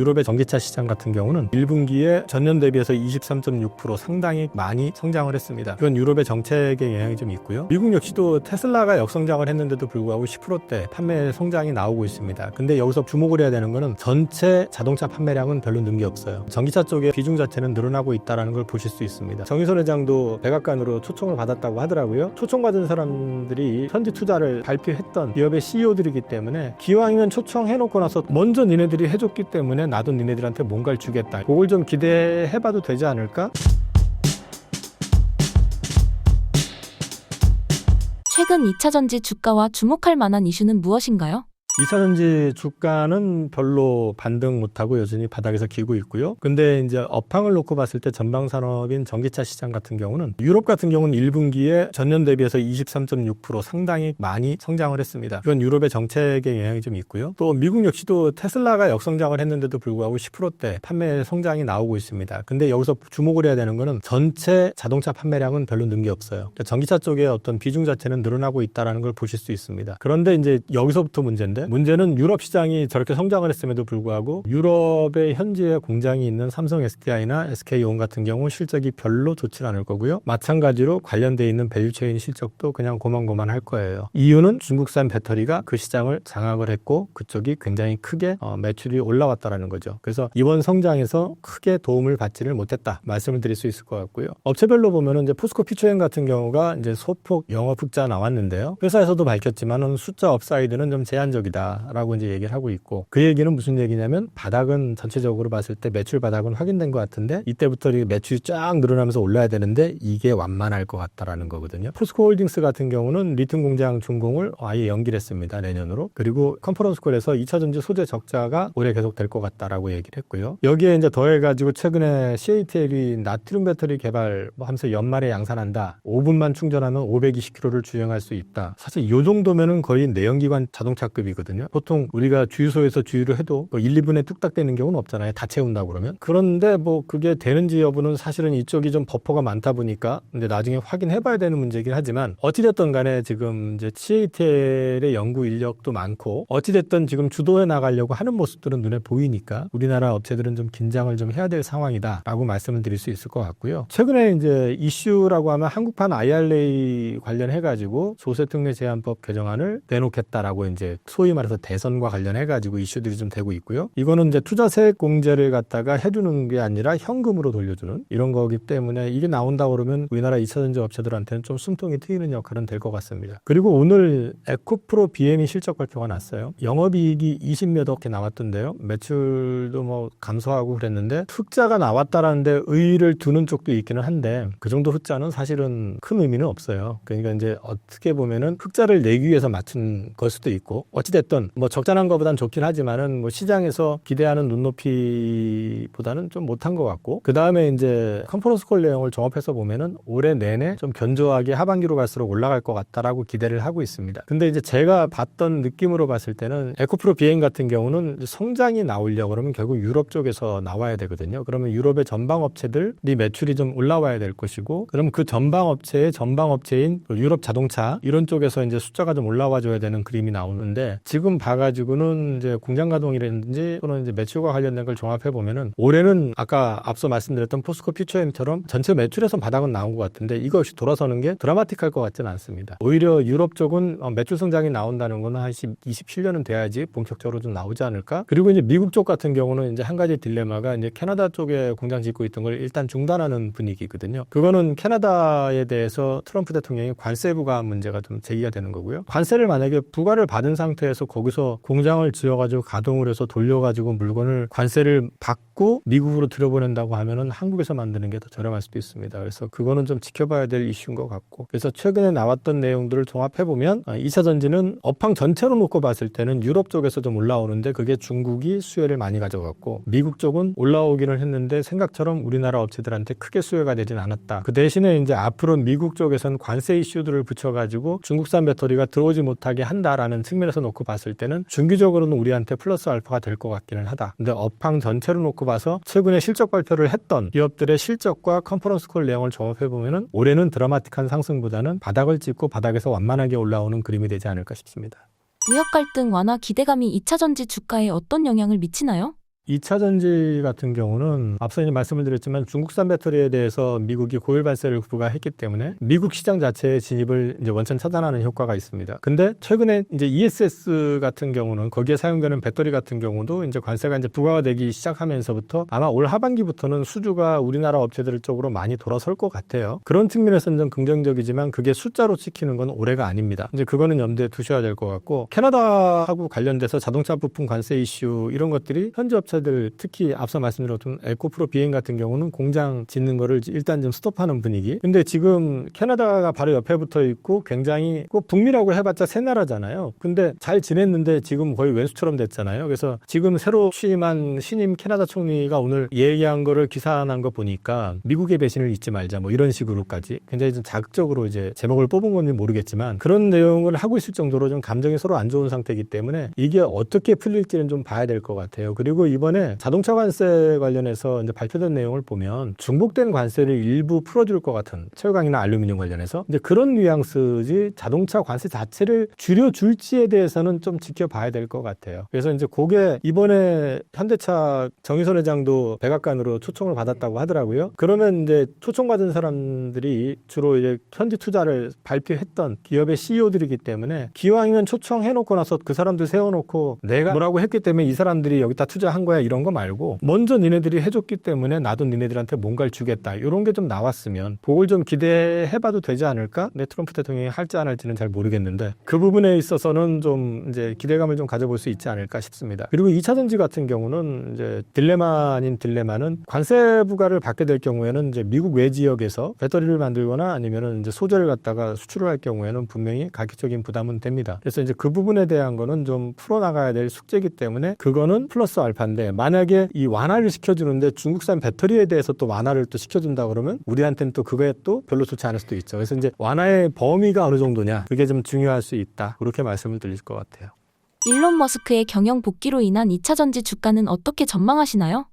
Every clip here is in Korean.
유럽의 전기차 시장 같은 경우는 1분기에 전년 대비해서 23.6% 상당히 많이 성장을 했습니다. 이건 유럽의 정책의 영향이 좀 있고요. 미국 역시도 테슬라가 역성장을 했는데도 불구하고 10%대 판매 성장이 나오고 있습니다. 근데 여기서 주목을 해야 되는 거는 전체 자동차 판매량은 별로 는 게 없어요. 전기차 쪽의 비중 자체는 늘어나고 있다는 걸 보실 수 있습니다. 정의선 회장도 백악관으로 초청을 받았다고 하더라고요. 초청받은 사람들이 현지 투자를 발표했던 기업의 CEO들이기 때문에 기왕이면 초청해놓고 나서 먼저 니네들이 해줬기 때문에 나도 니네들한테 뭔가를 주겠다. 그걸 좀 기대해봐도 되지 않을까? 최근 2차전지 주가와 주목할 만한 이슈는 무엇인가요? 2차전지 주가는 별로 반등 못하고 여전히 바닥에서 기고 있고요. 근데 이제 업황을 놓고 봤을 때 전방 산업인 전기차 시장 같은 경우는 유럽 같은 경우는 1분기에 전년 대비해서 23.6% 상당히 많이 성장을 했습니다. 이건 유럽의 정책의 영향이 좀 있고요. 또 미국 역시도 테슬라가 역성장을 했는데도 불구하고 10%대 판매 성장이 나오고 있습니다. 근데 여기서 주목을 해야 되는 거는 전체 자동차 판매량은 별로 는 게 없어요. 그러니까 전기차 쪽의 어떤 비중 자체는 늘어나고 있다는 걸 보실 수 있습니다. 그런데 이제 여기서부터 문제는 유럽 시장이 저렇게 성장을 했음에도 불구하고 유럽의 현지에 공장이 있는 삼성 SDI나 SK온 같은 경우 실적이 별로 좋지 않을 거고요. 마찬가지로 관련돼 있는 밸류체인 실적도 그냥 고만고만할 거예요. 이유는 중국산 배터리가 그 시장을 장악을 했고 그쪽이 굉장히 크게 매출이 올라왔다라는 거죠. 그래서 이번 성장에서 크게 도움을 받지를 못했다 말씀을 드릴 수 있을 것 같고요. 업체별로 보면은 이제 포스코 피처엠 같은 경우가 이제 소폭 영업 흑자 나왔는데요. 회사에서도 밝혔지만은 숫자 업사이드는 좀 제한적이다. 라고 이제 얘기를 하고 있고 그 얘기는 무슨 얘기냐면 바닥은 전체적으로 봤을 때 매출 바닥은 확인된 것 같은데 이때부터 매출이 쫙 늘어나면서 올라야 되는데 이게 완만할 것 같다라는 거거든요. 포스코 홀딩스 같은 경우는 리튬 공장 준공을 아예 연기를 했습니다. 내년으로. 그리고 컨퍼런스콜에서 2차전지 소재 적자가 올해 계속 될 것 같다라고 얘기를 했고요. 여기에 이제 더해가지고 최근에 CATL이 나트륨 배터리 개발 하면서 연말에 양산한다. 5분만 충전하면 520km를 주행할 수 있다. 사실 이 정도면은 거의 내연기관 자동차급이거든요. 보통 우리가 주유소에서 주유를 해도 1, 2분에 뚝딱 되는 경우는 없잖아요. 다 채운다고 그러면. 그런데 뭐 그게 되는지 여부는 사실은 이쪽이 좀 버퍼가 많다 보니까 근데 나중에 확인해 봐야 되는 문제이긴 하지만 어찌됐든 간에 지금 이제 CATL의 연구 인력도 많고 어찌됐든 지금 주도해 나가려고 하는 모습들은 눈에 보이니까 우리나라 업체들은 좀 긴장을 좀 해야 될 상황이다 라고 말씀을 드릴 수 있을 것 같고요. 최근에 이제 이슈라고 하면 한국판 IRA 관련해 가지고 조세특례 제한법 개정안을 내놓겠다라고 이제 소위 말해서 대선과 관련해가지고 이슈들이 좀 되고 있고요. 이거는 이제 투자세액 공제를 갖다가 해주는 게 아니라 현금으로 돌려주는 이런 거기 때문에 이게 나온다 그러면 우리나라 2차전지 업체들한테는 좀 숨통이 트이는 역할은 될 것 같습니다. 그리고 오늘 에코프로 BM이 실적 발표가 났어요. 영업이익이 20몇 억이 나왔던데요. 매출도 뭐 감소하고 그랬는데 흑자가 나왔다라는데 의의를 두는 쪽도 있기는 한데 그 정도 흑자는 사실은 큰 의미는 없어요. 그러니까 이제 어떻게 보면은 흑자를 내기 위해서 맞춘 걸 수도 있고 어찌됐든 뭐 적잖은 것보단 좋긴 하지만은 뭐 시장에서 기대하는 눈높이보다는 좀 못한 것 같고 그 다음에 이제 컨퍼런스콜 내용을 종합해서 보면은 올해 내내 좀 견조하게 하반기로 갈수록 올라갈 것 같다라고 기대를 하고 있습니다. 근데 이제 제가 봤던 느낌으로 봤을 때는 에코프로 BM 같은 경우는 성장이 나오려고 그러면 결국 유럽 쪽에서 나와야 되거든요. 그러면 유럽의 전방 업체들이 매출이 좀 올라와야 될 것이고 그럼 그 전방 업체의 전방 업체인 유럽 자동차 이런 쪽에서 이제 숫자가 좀 올라와 줘야 되는 그림이 나오는데 지금 봐가지고는 이제 공장 가동이라든지 또는 이제 매출과 관련된 걸 종합해 보면은 올해는 아까 앞서 말씀드렸던 포스코 퓨처엠처럼 전체 매출에서 바닥은 나온 것 같은데 이거 역시 돌아서는 게 드라마틱할 것 같지는 않습니다. 오히려 유럽 쪽은 매출 성장이 나온다는 거는 한 27년은 돼야지 본격적으로 좀 나오지 않을까? 그리고 이제 미국 쪽 같은 경우는 이제 한 가지 딜레마가 이제 캐나다 쪽에 공장 짓고 있던 걸 일단 중단하는 분위기거든요. 그거는 캐나다에 대해서 트럼프 대통령이 관세 부과 문제가 좀 제기가 되는 거고요. 관세를 만약에 부과를 받은 상태에서 거기서 공장을 지어가지고 가동을 해서 돌려가지고 물건을 관세를 받고 미국으로 들여보낸다고 하면은 한국에서 만드는 게 더 저렴할 수도 있습니다. 그래서 그거는 좀 지켜봐야 될 이슈인 것 같고 그래서 최근에 나왔던 내용들을 종합해보면 2차 전지는 업황 전체로 놓고 봤을 때는 유럽 쪽에서 좀 올라오는데 그게 중국이 수혜를 많이 가져갔고 미국 쪽은 올라오기는 했는데 생각처럼 우리나라 업체들한테 크게 수혜가 되진 않았다. 그 대신에 이제 앞으로 미국 쪽에서는 관세 이슈들을 붙여가지고 중국산 배터리가 들어오지 못하게 한다라는 측면에서 놓고 봤을 때는 중기적으로는 우리한테 플러스 알파가 될 것 같기는 하다. 근데 업황 전체로 놓고 봐서 최근에 실적 발표를 했던 기업들의 실적과 컨퍼런스콜 내용을 종합해보면 올해는 드라마틱한 상승보다는 바닥을 찍고 바닥에서 완만하게 올라오는 그림이 되지 않을까 싶습니다. 무역 갈등 완화 기대감이 2차전지 주가에 어떤 영향을 미치나요? 2차 전지 같은 경우는 앞서 이제 말씀을 드렸지만 중국산 배터리에 대해서 미국이 고율 발세를 부과했기 때문에 미국 시장 자체의 진입을 이제 원천 차단하는 효과가 있습니다. 근데 최근에 이제 ESS 같은 경우는 거기에 사용되는 배터리 같은 경우도 이제 관세가 이제 부과가 되기 시작하면서부터 아마 올 하반기부터는 수주가 우리나라 업체들 쪽으로 많이 돌아설 것 같아요. 그런 측면에서는 좀 긍정적이지만 그게 숫자로 찍히는 건 올해가 아닙니다. 이제 그거는 염두에 두셔야 될 것 같고 캐나다하고 관련돼서 자동차 부품 관세 이슈 이런 것들이 현지 업체들 특히 앞서 말씀드렸던 에코프로 비행 같은 경우는 공장 짓는 거를 일단 좀 스톱하는 분위기. 근데 지금 캐나다가 바로 옆에 붙어 있고 굉장히 꼭 북미라고 해봤자 새 나라잖아요. 근데 잘 지냈는데 지금 거의 왼수처럼 됐잖아요. 그래서 지금 새로 취임한 신임 캐나다 총리가 오늘 얘기한 거를 기사난 거 보니까 미국의 배신을 잊지 말자 뭐 이런 식으로까지 굉장히 좀 자극적으로 이제 제목을 뽑은 건지 모르겠지만 그런 내용을 하고 있을 정도로 좀 감정이 서로 안 좋은 상태이기 때문에 이게 어떻게 풀릴지는 좀 봐야 될 것 같아요. 그리고 이번에 자동차 관세 관련해서 이제 발표된 내용을 보면 중복된 관세를 일부 풀어줄 것 같은 철강이나 알루미늄 관련해서 이제 그런 뉘앙스지 자동차 관세 자체를 줄여줄지에 대해서는 좀 지켜봐야 될 것 같아요. 그래서 이제 그게 이번에 현대차 정의선 회장도 백악관으로 초청을 받았다고 하더라고요. 그러면 이제 초청받은 사람들이 주로 이제 현지 투자를 발표했던 기업의 CEO들이기 때문에 기왕이면 초청해놓고 나서 그 사람들 세워놓고 내가 뭐라고 했기 때문에 이 사람들이 여기다 투자한 거야 이런 거 말고 먼저 니네들이 해줬기 때문에 나도 니네들한테 뭔가를 주겠다 이런 게 좀 나왔으면 그걸 좀 기대해봐도 되지 않을까? 네, 트럼프 대통령이 할지 안 할지는 잘 모르겠는데 그 부분에 있어서는 좀 이제 기대감을 좀 가져볼 수 있지 않을까 싶습니다. 그리고 2차 전지 같은 경우는 이제 딜레마 아닌 딜레마는 관세 부과를 받게 될 경우에는 이제 미국 외 지역에서 배터리를 만들거나 아니면은 이제 소재를 갖다가 수출을 할 경우에는 분명히 가격적인 부담은 됩니다. 그래서 이제 그 부분에 대한 거는 좀 풀어나가야 될 숙제이기 때문에 그거는 플러스 알파인데 만약에 이 완화를 시켜주는데 중국산 배터리에 대해서 또 완화를 또 시켜준다 그러면 우리한테는 또 그거에 또 별로 좋지 않을 수도 있죠. 그래서 이제 완화의 범위가 어느 정도냐 그게 좀 중요할 수 있다. 그렇게 말씀을 드릴 것 같아요. 일론 머스크의 경영 복귀로 인한 2차 전지 주가는 어떻게 전망하시나요?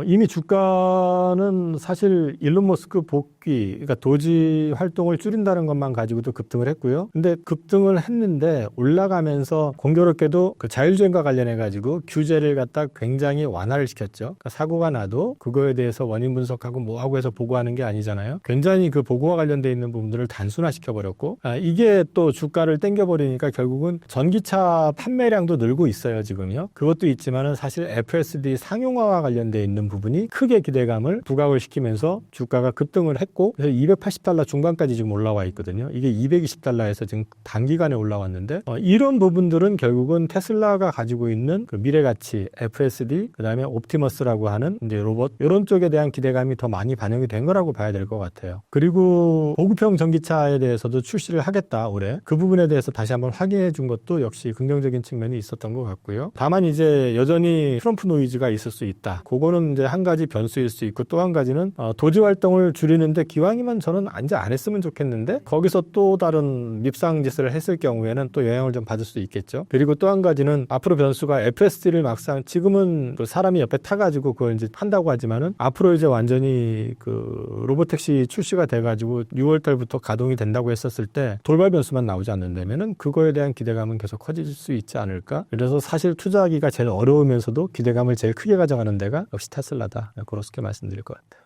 이미 주가는 사실 일론 머스크 복귀, 그러니까 도지 활동을 줄인다는 것만 가지고도 급등을 했고요. 근데 급등을 했는데 올라가면서 공교롭게도 그 자율주행과 관련해가지고 규제를 갖다 굉장히 완화를 시켰죠. 그러니까 사고가 나도 그거에 대해서 원인 분석하고 뭐하고 해서 보고하는 게 아니잖아요. 굉장히 그 보고와 관련돼 있는 부분들을 단순화시켜버렸고, 이게 또 주가를 땡겨버리니까 결국은 전기차 판매량도 늘고 있어요, 지금요. 그것도 있지만은 사실 FSD 상용화와 관련돼 있는 부분이 크게 기대감을 부각을 시키면서 주가가 급등을 했고 그래서 $280 중반까지 지금 올라와 있거든요. 이게 $220에서 지금 단기간에 올라왔는데 이런 부분들은 결국은 테슬라가 가지고 있는 그 미래가치 FSD 그다음에 옵티머스라고 하는 이제 로봇 이런 쪽에 대한 기대감이 더 많이 반영이 된 거라고 봐야 될 것 같아요. 그리고 보급형 전기차에 대해서도 출시를 하겠다 올해 그 부분에 대해서 다시 한번 확인해 준 것도 역시 긍정적인 측면이 있었던 것 같고요. 다만 이제 여전히 트럼프 노이즈가 있을 수 있다. 그거는 이제 한 가지 변수일 수 있고 또 한 가지는 도지 활동을 줄이는데 기왕이면 저는 이제 안 했으면 좋겠는데 거기서 또 다른 밉상 짓을 했을 경우에는 또 영향을 좀 받을 수 있겠죠. 그리고 또 한 가지는 앞으로 변수가 FSD를 막상 지금은 그 사람이 옆에 타가지고 그걸 이제 한다고 하지만은 앞으로 이제 완전히 그 로보택시 출시가 돼가지고 6월 달부터 가동이 된다고 했었을 때 돌발 변수만 나오지 않는다면은 그거에 대한 기대감은 계속 커질 수 있지 않을까. 그래서 사실 투자하기가 제일 어려우면서도 기대감을 제일 크게 가져가는 데가 역시 테슬라다. 그렇게 말씀드릴 것 같아요.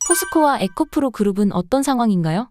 포스코와 에코프로 그룹은 어떤 상황인가요?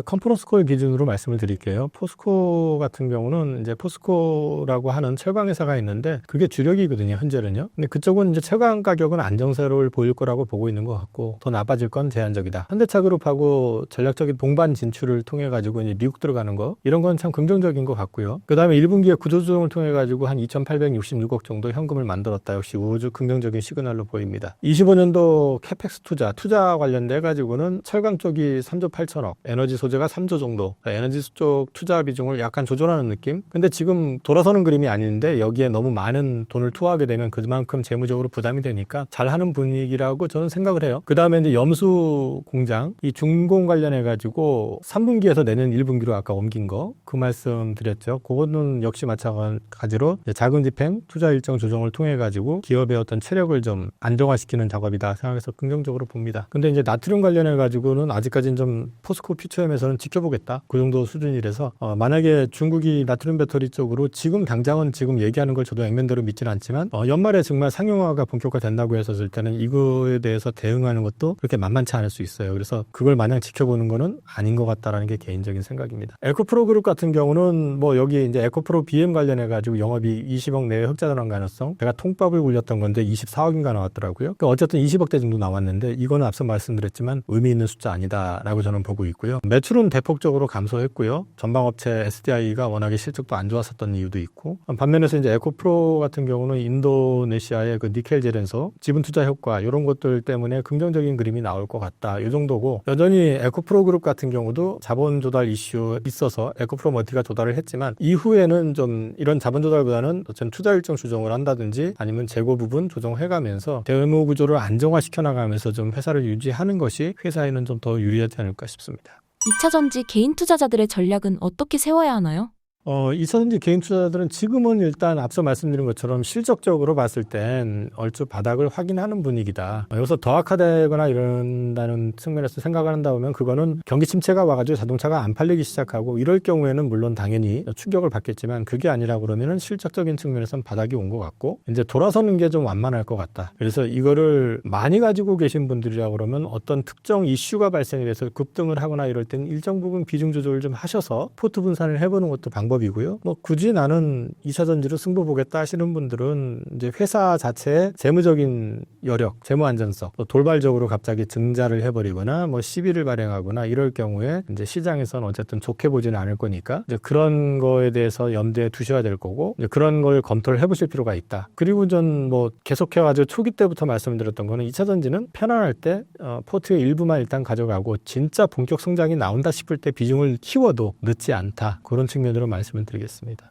컨퍼런스콜 기준으로 말씀을 드릴게요. 포스코 같은 경우는 이제 포스코라고 하는 철강 회사가 있는데 그게 주력이거든요, 현재는요. 근데 그쪽은 이제 철강 가격은 안정세를 보일 거라고 보고 있는 것 같고 더 나빠질 건 제한적이다. 현대차 그룹하고 전략적인 동반 진출을 통해 가지고 이제 미국 들어가는 거 이런 건 참 긍정적인 것 같고요. 그다음에 1분기에 구조조정을 통해 가지고 한 2,866억 정도 현금을 만들었다. 역시 우주 긍정적인 시그널로 보입니다. 25년도 캐펙스 투자 관련돼 가지고는 철강 쪽이 3조 8천억, 에너지 소재가 3조 정도, 에너지 쪽 투자 비중을 약간 조절하는 느낌? 근데 지금 돌아서는 그림이 아닌데 여기에 너무 많은 돈을 투하하게 되면 그만큼 재무적으로 부담이 되니까 잘하는 분위기라고 저는 생각을 해요. 그 다음에 이제 염수 공장, 이 준공 관련해가지고 3분기에서 내년 1분기로 아까 옮긴 거, 그 말씀 드렸죠. 그거는 역시 마찬가지로 자금 집행, 투자 일정 조정을 통해가지고 기업의 어떤 체력을 좀 안정화시키는 작업이다 생각해서 긍정적으로 봅니다. 근데 이제 나트륨 관련해가지고는 아직까지는 좀 포스코 퓨처 시초엠에서는 지켜보겠다. 그 정도 수준이라서 만약에 중국이 나트륨 배터리 쪽으로 지금 당장은 지금 얘기하는 걸 저도 액면대로 믿지는 않지만 연말에 정말 상용화가 본격화된다고 했었을 때는 이거에 대해서 대응하는 것도 그렇게 만만치 않을 수 있어요. 그래서 그걸 마냥 지켜보는 거는 아닌 것 같다라는 게 개인적인 생각입니다. 에코프로 그룹 같은 경우는 뭐 여기 이제 에코프로 BM 관련해 가지고 영업이 20억 내외 흑자 전환 가능성, 제가 통밥을 굴렸던 건데 24억인가 나왔더라고요. 그러니까 어쨌든 20억대 정도 나왔는데 이거는 앞서 말씀드렸지만 의미 있는 숫자 아니다라고 저는 보고 있고요. 매출은 대폭적으로 감소했고요. 전방업체 SDI가 워낙에 실적도 안 좋았었던 이유도 있고, 반면에서 이제 에코프로 같은 경우는 인도네시아의 그 니켈 제련소 지분 투자 효과 이런 것들 때문에 긍정적인 그림이 나올 것 같다. 이 정도고, 여전히 에코프로 그룹 같은 경우도 자본 조달 이슈 있어서 에코프로 멀티가 조달을 했지만 이후에는 좀 이런 자본 조달보다는 어쨌든 투자 일정 조정을 한다든지 아니면 재고 부분 조정해가면서 재무 구조를 안정화시켜 나가면서 좀 회사를 유지하는 것이 회사에는 좀 더 유리하지 않을까 싶습니다. 2차전지 개인 투자자들의 전략은 어떻게 세워야 하나요? 2차전지 개인 투자자들은 지금은 일단 앞서 말씀드린 것처럼 실적적으로 봤을 땐 얼추 바닥을 확인하는 분위기다. 여기서 더 악화되거나 이런다는 측면에서 생각을 한다 보면 그거는 경기 침체가 와가지고 자동차가 안 팔리기 시작하고 이럴 경우에는 물론 당연히 충격을 받겠지만, 그게 아니라 그러면은 실적적인 측면에서는 바닥이 온 것 같고 이제 돌아서는 게 좀 완만할 것 같다. 그래서 이거를 많이 가지고 계신 분들이라 그러면 어떤 특정 이슈가 발생이 돼서 급등을 하거나 이럴 때는 일정 부분 비중 조절을 좀 하셔서 포트 분산을 해보는 것도 방법이고요. 뭐 굳이 나는 2차전지로 승부 보겠다 하시는 분들은 이제 회사 자체의 재무적인 여력, 재무 안전성, 또 돌발적으로 갑자기 증자를 해버리거나 뭐 시비를 발행하거나 이럴 경우에 이제 시장에서는 어쨌든 좋게 보지는 않을 거니까 이제 그런 거에 대해서 염두에 두셔야 될 거고, 이제 그런 걸 검토를 해보실 필요가 있다. 그리고 전 뭐 계속해가지고 초기 때부터 말씀드렸던 거는 2차전지는 편안할 때 포트의 일부만 일단 가져가고 진짜 본격 성장이 나온다 싶을 때 비중을 키워도 늦지 않다. 그런 측면으로 말씀을 드리겠습니다.